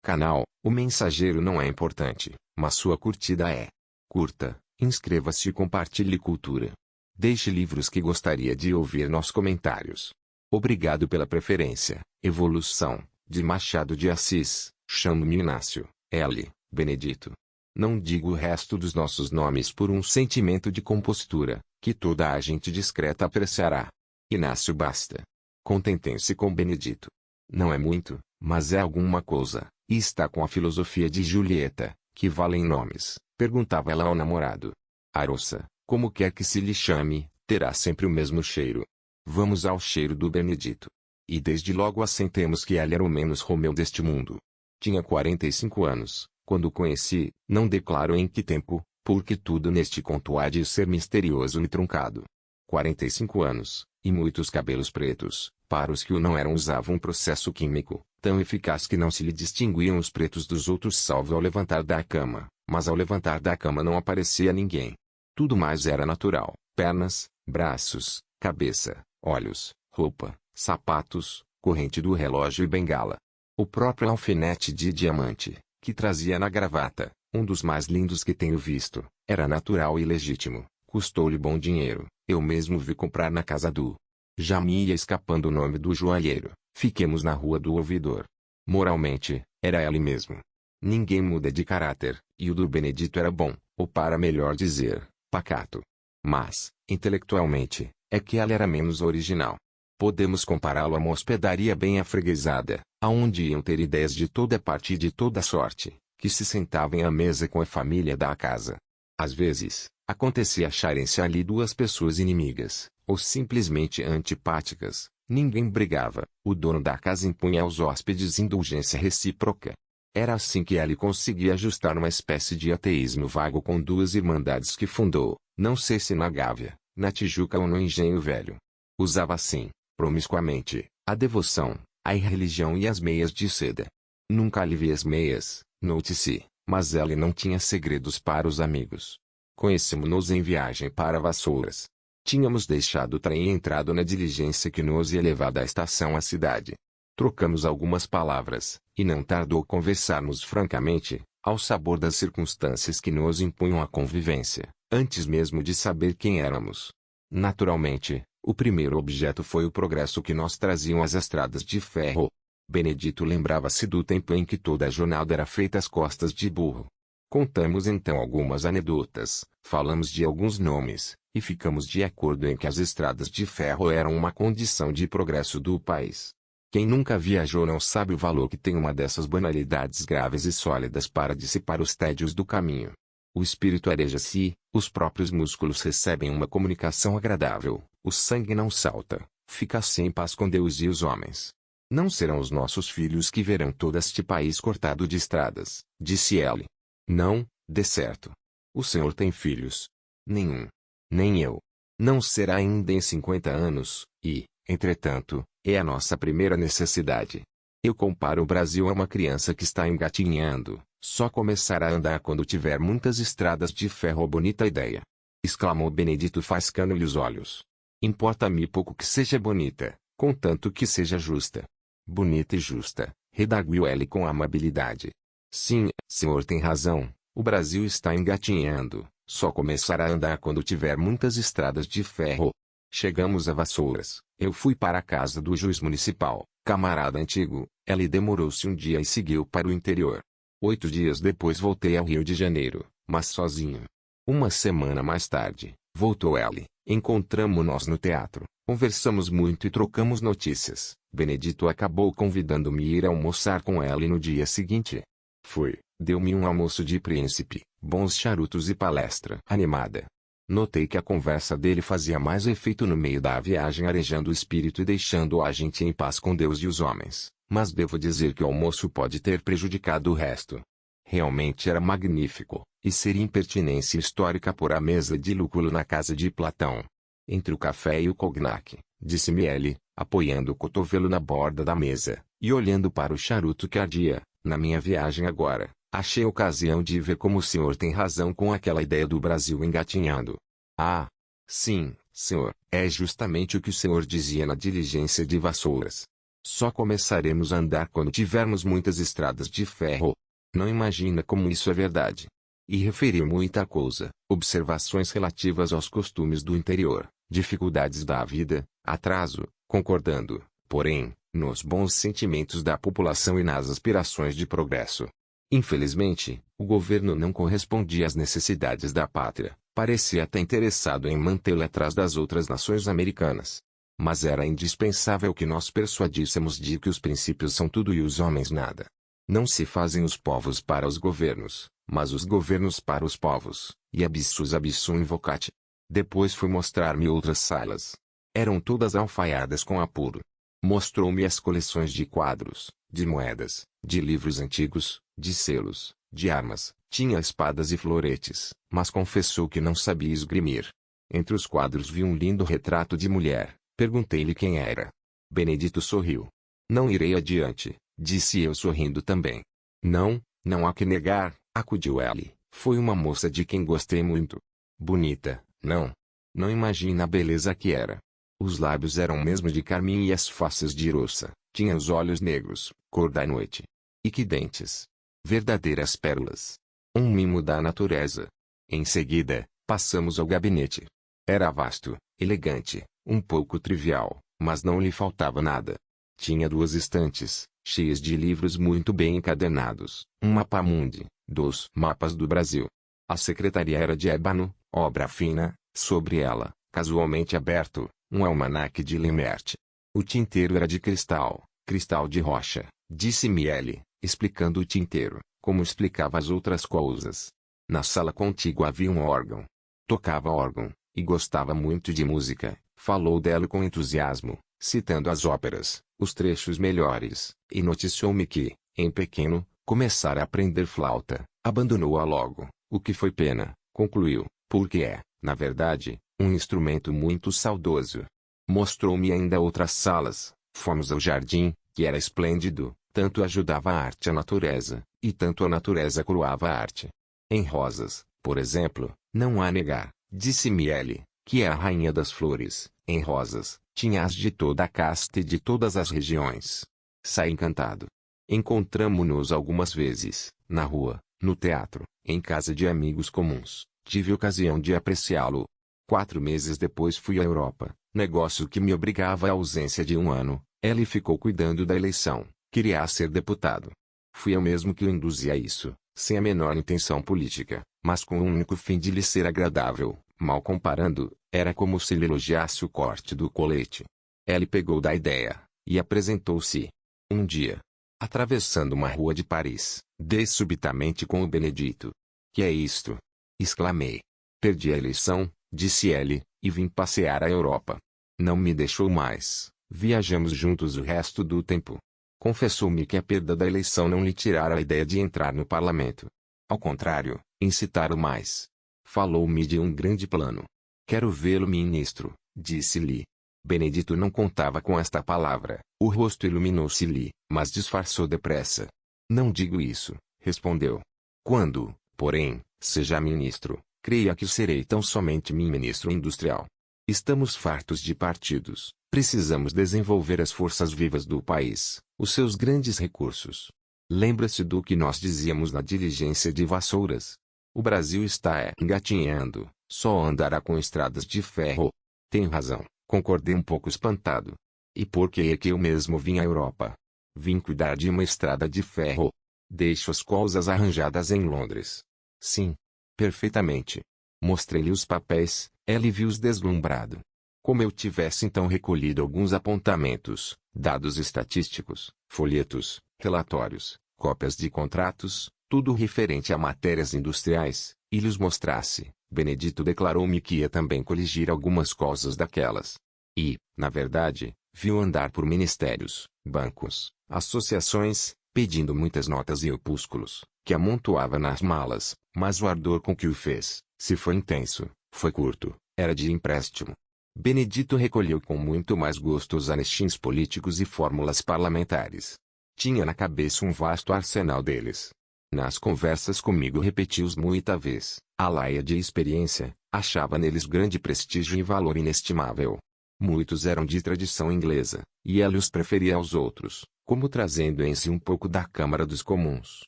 canal, o mensageiro não é importante, mas sua curtida é. Curta, inscreva-se e compartilhe cultura. Deixe livros que gostaria de ouvir nos comentários. Obrigado pela preferência. Evolução, de Machado de Assis. Chamo-me Inácio, L. Benedito. Não digo o resto dos nossos nomes por um sentimento de compostura, que toda a gente discreta apreciará. Inácio basta. Contentem-se com Benedito. Não é muito, mas é alguma coisa, e está com a filosofia de Julieta, que valem nomes, perguntava ela ao namorado. Aroça, como quer que se lhe chame, terá sempre o mesmo cheiro. Vamos ao cheiro do Benedito. E desde logo assentemos que ele era o menos Romeu deste mundo. Tinha 45 anos, quando o conheci, não declaro em que tempo, porque tudo neste conto há de ser misterioso e truncado. 45 anos, e muitos cabelos pretos, para os que o não eram usava um processo químico, tão eficaz que não se lhe distinguiam os pretos dos outros salvo ao levantar da cama, mas ao levantar da cama não aparecia ninguém. Tudo mais era natural, pernas, braços, cabeça, olhos, roupa, sapatos, corrente do relógio e bengala. O próprio alfinete de diamante, que trazia na gravata, um dos mais lindos que tenho visto, era natural e legítimo, custou-lhe bom dinheiro, eu mesmo vi comprar na casa do... Já me ia escapando o nome do joalheiro, fiquemos na rua do ouvidor. Moralmente, era ele mesmo. Ninguém muda de caráter, e o do Benedito era bom, ou para melhor dizer, pacato. Mas, intelectualmente, é que ela era menos original. Podemos compará-lo a uma hospedaria bem afreguesada, aonde iam ter ideias de toda parte e de toda sorte, que se sentavam à mesa com a família da casa. Às vezes, acontecia acharem-se ali duas pessoas inimigas, ou simplesmente antipáticas. Ninguém brigava, o dono da casa impunha aos hóspedes indulgência recíproca. Era assim que ele conseguia ajustar uma espécie de ateísmo vago com duas irmandades que fundou, não sei se na Gávea, na Tijuca ou no Engenho Velho. Usava assim, promiscuamente, a devoção, a irreligião e as meias de seda. Nunca lhe vi as meias, note-se, mas ele não tinha segredos para os amigos. Conhecemos-nos em viagem para Vassouras. Tínhamos deixado o trem e entrado na diligência que nos ia levar da estação à cidade. Trocamos algumas palavras, e não tardou conversarmos francamente, ao sabor das circunstâncias que nos impunham a convivência, antes mesmo de saber quem éramos. Naturalmente, o primeiro objeto foi o progresso que nos traziam as estradas de ferro. Benedito lembrava-se do tempo em que toda a jornada era feita às costas de burro. Contamos então algumas anedotas, falamos de alguns nomes, e ficamos de acordo em que as estradas de ferro eram uma condição de progresso do país. Quem nunca viajou não sabe o valor que tem uma dessas banalidades graves e sólidas para dissipar os tédios do caminho. O espírito areja-se, os próprios músculos recebem uma comunicação agradável, o sangue não salta, fica-se em paz com Deus e os homens. Não serão os nossos filhos que verão todo este país cortado de estradas, disse ele. Não, de certo. O senhor tem filhos? Nenhum. Nem eu. Não será ainda em 50 anos, e, entretanto, é a nossa primeira necessidade. Eu comparo o Brasil a uma criança que está engatinhando, só começará a andar quando tiver muitas estradas de ferro. Bonita ideia! Exclamou Benedito faiscando-lhe os olhos. Importa-me pouco que seja bonita, contanto que seja justa. Bonita e justa, redarguiu ele com amabilidade. Sim, senhor tem razão, o Brasil está engatinhando, só começará a andar quando tiver muitas estradas de ferro. Chegamos a Vassouras, eu fui para a casa do juiz municipal, camarada antigo, ele demorou-se um dia e seguiu para o interior. 8 dias depois voltei ao Rio de Janeiro, mas sozinho. Uma semana mais tarde, voltou ele, encontramo-nos no teatro, conversamos muito e trocamos notícias. Benedito acabou convidando-me a ir almoçar com ele no dia seguinte. Fui, deu-me um almoço de príncipe, bons charutos e palestra animada. Notei que a conversa dele fazia mais efeito no meio da viagem, arejando o espírito e deixando a gente em paz com Deus e os homens, mas devo dizer que o almoço pode ter prejudicado o resto. Realmente era magnífico, e seria impertinência histórica pôr a mesa de lúculo na casa de Platão. Entre o café e o cognac, disse-me ele, apoiando o cotovelo na borda da mesa, e olhando para o charuto que ardia, na minha viagem agora, achei ocasião de ver como o senhor tem razão com aquela ideia do Brasil engatinhando. Ah, sim, senhor, é justamente o que o senhor dizia na diligência de Vassouras. Só começaremos a andar quando tivermos muitas estradas de ferro. Não imagina como isso é verdade. E referiu muita coisa, observações relativas aos costumes do interior, dificuldades da vida, atraso, concordando, porém, nos bons sentimentos da população e nas aspirações de progresso. Infelizmente, o governo não correspondia às necessidades da pátria, parecia até interessado em mantê-la atrás das outras nações americanas. Mas era indispensável que nós persuadíssemos de que os princípios são tudo e os homens nada. Não se fazem os povos para os governos, mas os governos para os povos, e abissus abissum invocati. Depois foi mostrar-me outras salas. Eram todas alfaiadas com apuro. Mostrou-me as coleções de quadros, de moedas, de livros antigos, de selos, de armas. Tinha espadas e floretes, mas confessou que não sabia esgrimir. Entre os quadros vi um lindo retrato de mulher. Perguntei-lhe quem era. Benedito sorriu. Não irei adiante, disse eu sorrindo também. Não, não há que negar, acudiu ele. Foi uma moça de quem gostei muito. Bonita, não? Não imagina a beleza que era. Os lábios eram mesmo de carmim e as faces de roça. Tinha os olhos negros, cor da noite. E que dentes! Verdadeiras pérolas. Um mimo da natureza. Em seguida, passamos ao gabinete. Era vasto, elegante, um pouco trivial, mas não lhe faltava nada. Tinha 2 estantes, cheias de livros muito bem encadernados, um mapa-mundi, 2 mapas do Brasil. A secretaria era de ébano, obra fina, sobre ela, casualmente aberto, um almanaque de Lemert. O tinteiro era de cristal, cristal de rocha, disse-me ele, explicando o tinteiro, como explicava as outras coisas. Na sala contígua havia um órgão. Tocava órgão, e gostava muito de música. Falou dela com entusiasmo, citando as óperas, os trechos melhores, e noticiou-me que, em pequeno, começara a aprender flauta, abandonou-a logo, o que foi pena, concluiu, porque é, na verdade, um instrumento muito saudoso. Mostrou-me ainda outras salas, fomos ao jardim, que era esplêndido, tanto ajudava a arte a natureza, e tanto a natureza coroava a arte. Em rosas, por exemplo, não há negar, disse-me ele, que é a rainha das flores. Em rosas, tinha as de toda a casta e de todas as regiões. Saí encantado. Encontramo-nos algumas vezes, na rua, no teatro, em casa de amigos comuns. Tive ocasião de apreciá-lo. 4 meses depois fui à Europa, negócio que me obrigava à ausência de 1 ano. Ele ficou cuidando da eleição, queria ser deputado. Fui eu mesmo que o induzi a isso, sem a menor intenção política, mas com o único fim de lhe ser agradável. Mal comparando, era como se lhe elogiasse o corte do colete. Ele pegou da ideia, e apresentou-se. Um dia, atravessando uma rua de Paris, dei subitamente com o Benedito. Que é isto? Exclamei. Perdi a eleição, disse ele, e vim passear a Europa. Não me deixou mais, viajamos juntos o resto do tempo. Confessou-me que a perda da eleição não lhe tirara a ideia de entrar no parlamento. Ao contrário, incitaram mais. Falou-me de um grande plano. Quero vê-lo ministro, disse-lhe. Benedito não contava com esta palavra. O rosto iluminou-se-lhe, mas disfarçou depressa. Não digo isso, respondeu. Quando, porém, seja ministro, creia que serei tão somente ministro industrial. Estamos fartos de partidos. Precisamos desenvolver as forças vivas do país, os seus grandes recursos. Lembra-se do que nós dizíamos na diligência de Vassouras. O Brasil está engatinhando, só andará com estradas de ferro. Tem razão, concordei um pouco espantado. E por que é que eu mesmo vim à Europa? Vim cuidar de uma estrada de ferro. Deixo as coisas arranjadas em Londres. Sim. Perfeitamente. Mostrei-lhe os papéis, ele viu-os deslumbrado. Como eu tivesse então recolhido alguns apontamentos, dados estatísticos, folhetos, relatórios, cópias de contratos, tudo referente a matérias industriais, e lhes mostrasse, Benedito declarou-me que ia também coligir algumas coisas daquelas. E, na verdade, viu andar por ministérios, bancos, associações, pedindo muitas notas e opúsculos, que amontoava nas malas, mas o ardor com que o fez, se foi intenso, foi curto, era de empréstimo. Benedito recolheu com muito mais gosto os anexins políticos e fórmulas parlamentares. Tinha na cabeça um vasto arsenal deles. Nas conversas comigo repetiu-os muita vez, à laia de experiência, achava neles grande prestígio e valor inestimável. Muitos eram de tradição inglesa, e ela os preferia aos outros, como trazendo em si um pouco da Câmara dos Comuns.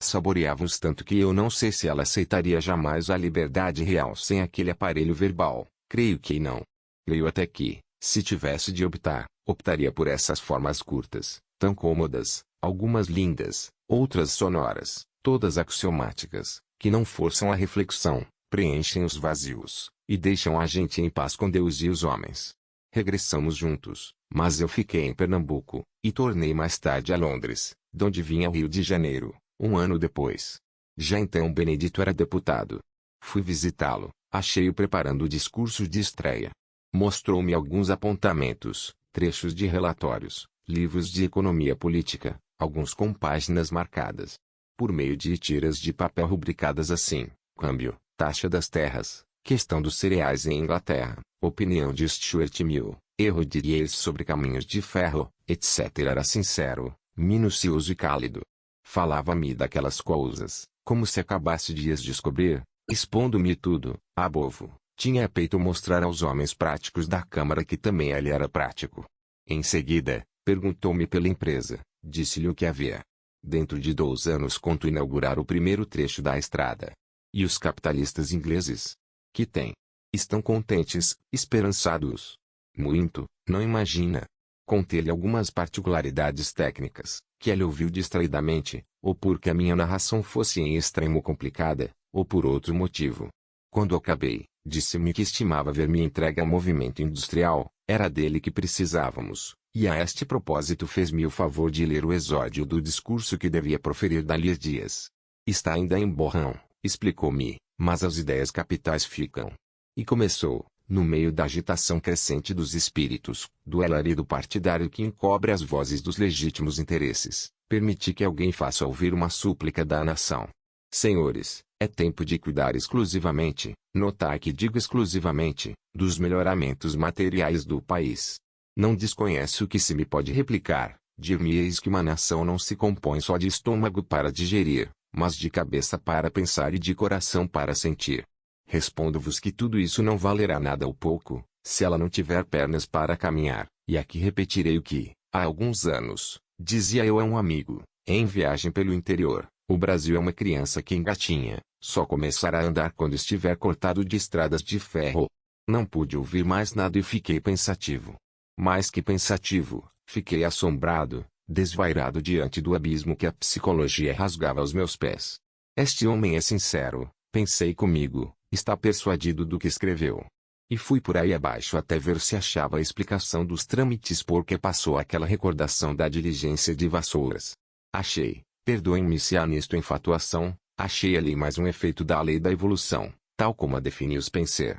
Saboreava-os tanto que eu não sei se ela aceitaria jamais a liberdade real sem aquele aparelho verbal. Creio que não. Creio até que, se tivesse de optar, optaria por essas formas curtas, tão cômodas, algumas lindas, outras sonoras, todas axiomáticas, que não forçam a reflexão, preenchem os vazios, e deixam a gente em paz com Deus e os homens. Regressamos juntos, mas eu fiquei em Pernambuco, e tornei mais tarde a Londres, donde vim ao Rio de Janeiro, um ano depois. Já então Benedito era deputado. Fui visitá-lo, achei-o preparando o discurso de estreia. Mostrou-me alguns apontamentos, trechos de relatórios, livros de economia política, alguns com páginas marcadas. Por meio de tiras de papel rubricadas assim: câmbio, taxa das terras, questão dos cereais em Inglaterra, opinião de Stuart Mill, erro de Yates sobre caminhos de ferro, etc. Era sincero, minucioso e cálido. Falava-me daquelas coisas, como se acabasse de as descobrir, expondo-me tudo, a bovo. Tinha peito mostrar aos homens práticos da Câmara que também ele era prático. Em seguida, perguntou-me pela empresa, disse-lhe o que havia. Dentro de 2 anos conto inaugurar o primeiro trecho da estrada. E os capitalistas ingleses? Que têm? Estão contentes, esperançados? Muito, não imagina. Contei-lhe algumas particularidades técnicas, que ele ouviu distraidamente, ou porque a minha narração fosse em extremo complicada, ou por outro motivo. Quando acabei, disse-me que estimava ver-me entregue ao movimento industrial, era dele que precisávamos, e a este propósito fez-me o favor de ler o exórdio do discurso que devia proferir dali a dias. Está ainda em borrão, explicou-me, mas as ideias capitais ficam. E começou, no meio da agitação crescente dos espíritos, do alarido partidário que encobre as vozes dos legítimos interesses, permitir que alguém faça ouvir uma súplica da nação. Senhores, é tempo de cuidar exclusivamente, notar que digo exclusivamente, dos melhoramentos materiais do país. Não desconhece o que se me pode replicar, dir-me-eis que uma nação não se compõe só de estômago para digerir, mas de cabeça para pensar e de coração para sentir. Respondo-vos que tudo isso não valerá nada ou pouco, se ela não tiver pernas para caminhar, e aqui repetirei o que, há alguns anos, dizia eu a um amigo, em viagem pelo interior: o Brasil é uma criança que engatinha, só começará a andar quando estiver cortado de estradas de ferro. Não pude ouvir mais nada e fiquei pensativo. Mais que pensativo, fiquei assombrado, desvairado diante do abismo que a psicologia rasgava aos meus pés. Este homem é sincero, pensei comigo, está persuadido do que escreveu. E fui por aí abaixo até ver se achava a explicação dos trâmites por que passou aquela recordação da diligência de Vassouras. Achei, perdoem-me se há nisto enfatuação, achei ali mais um efeito da lei da evolução, tal como a definiu Spencer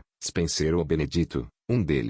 ou Benedito, um deles.